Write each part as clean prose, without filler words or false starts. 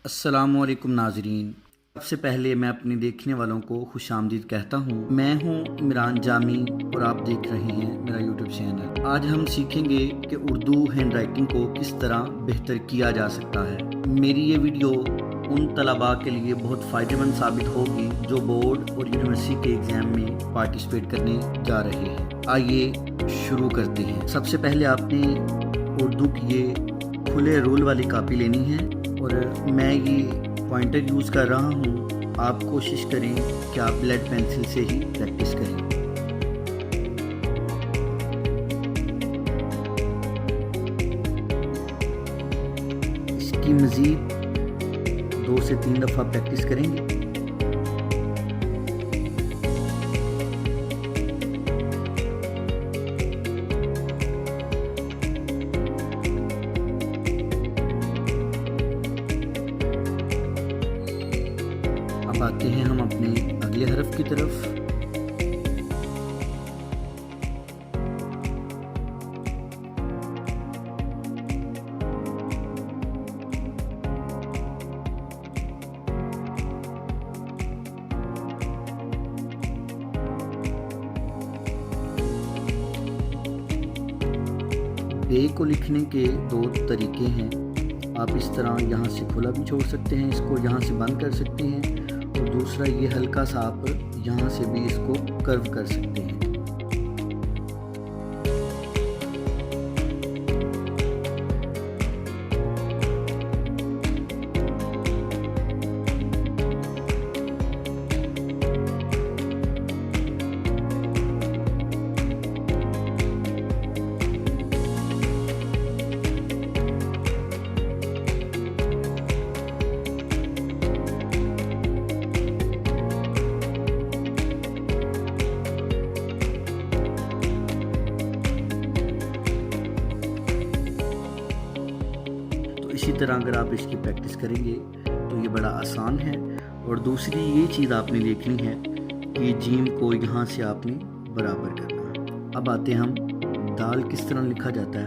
अस्सलामुअलैकुम नाज़रीन। सबसे पहले मैं अपने देखने वालों को खुशामदीद कहता हूँ। मैं हूँ इमरान जामी और आप देख रहे हैं मेरा यूट्यूब चैनल। आज हम सीखेंगे कि उर्दू हैंड राइटिंग को किस तरह बेहतर किया जा सकता है। मेरी ये वीडियो उन तलबा के लिए बहुत फ़ायदेमंद साबित होगी जो बोर्ड और यूनिवर्सिटी के एग्ज़ाम में पार्टिसिपेट करने जा रहे हैं। आइए शुरू करते हैं। सबसे पहले आपने उर्दू की ये खुले रूल वाली कापी लेनी है और मैं ये पॉइंटर यूज़ कर रहा हूँ। आप कोशिश करें कि आप ब्लैक पेंसिल से ही प्रैक्टिस करें। इसकी मज़ीद 2 से 3 दफ़ा प्रैक्टिस करेंगे। अब आते हैं हम अपने अगले हरफ की तरफ। बे को लिखने के 2 तरीके हैं। आप इस तरह यहाँ से खुला भी छोड़ सकते हैं, इसको यहाँ से बंद कर सकते हैं, और दूसरा ये हल्का सा आप यहाँ से भी इसको कर्व कर सकते हैं। इसी तरह अगर आप इसकी प्रैक्टिस करेंगे तो ये बड़ा आसान है। और दूसरी ये चीज़ आपने देखनी है कि जीम को यहाँ से आपने बराबर करना है। अब आते हैं हम दाल किस तरह लिखा जाता है।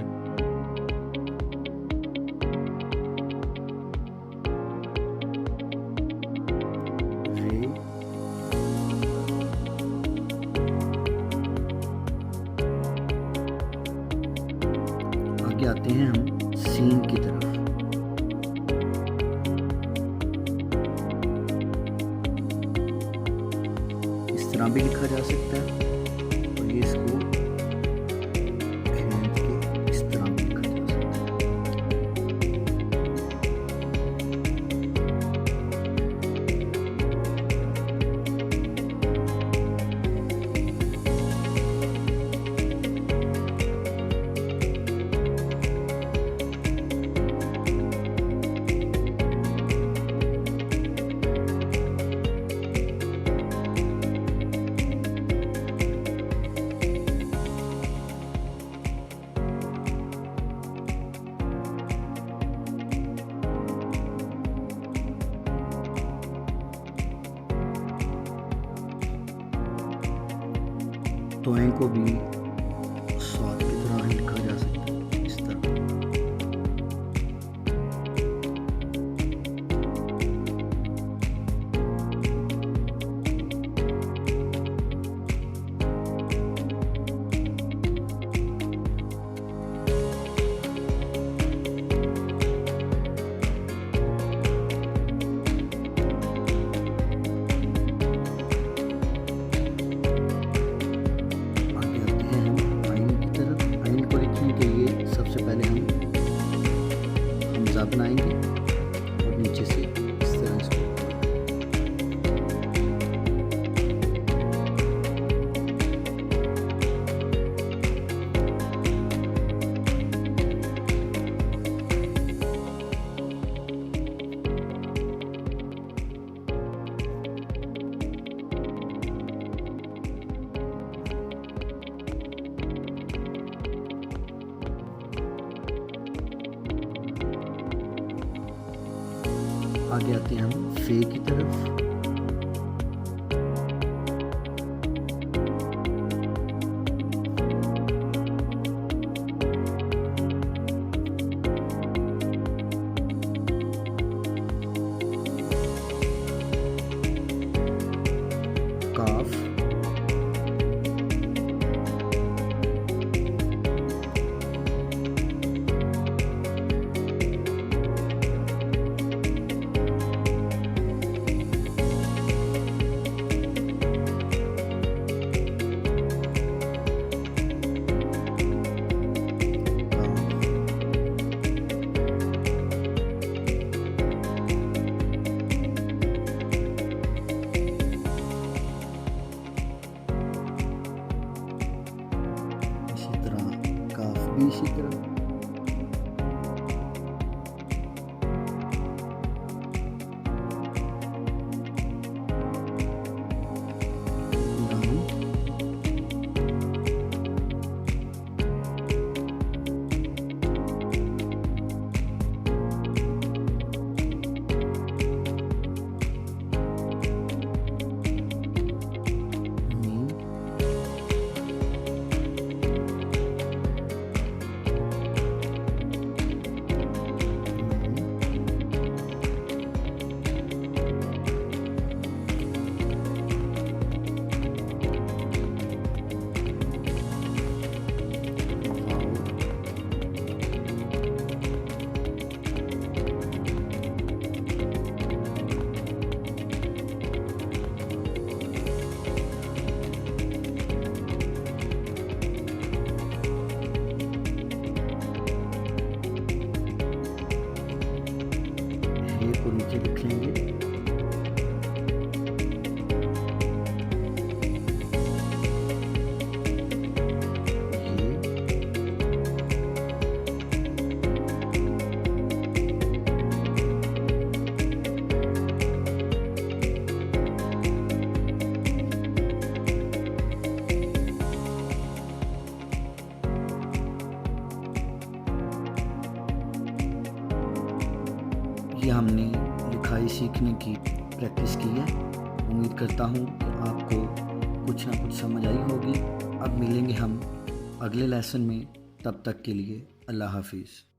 रे, आगे आते हैं हम सीन की तरफ। भी लिखा जा सकता है और ये इसको खींच के इस तरह भी लिखा जा सकता तो को भी स्वाद की तरह ही लिखा जा सकता है इस तरह। बनाएंगे और नीचे से इस तरह इसको आगे आते हैं हम फे की तरफ। इसी तरह। उड़ान, मीम, नून, वाव, हे को नीचे लिख लेंगे। ये, ये हमने लिखाई सीखने की प्रैक्टिस की है। उम्मीद करता हूँ कि आपको कुछ ना कुछ समझ आई होगी। अब मिलेंगे हम अगले लेसन में, तब तक के लिए अल्लाह हाफिज़।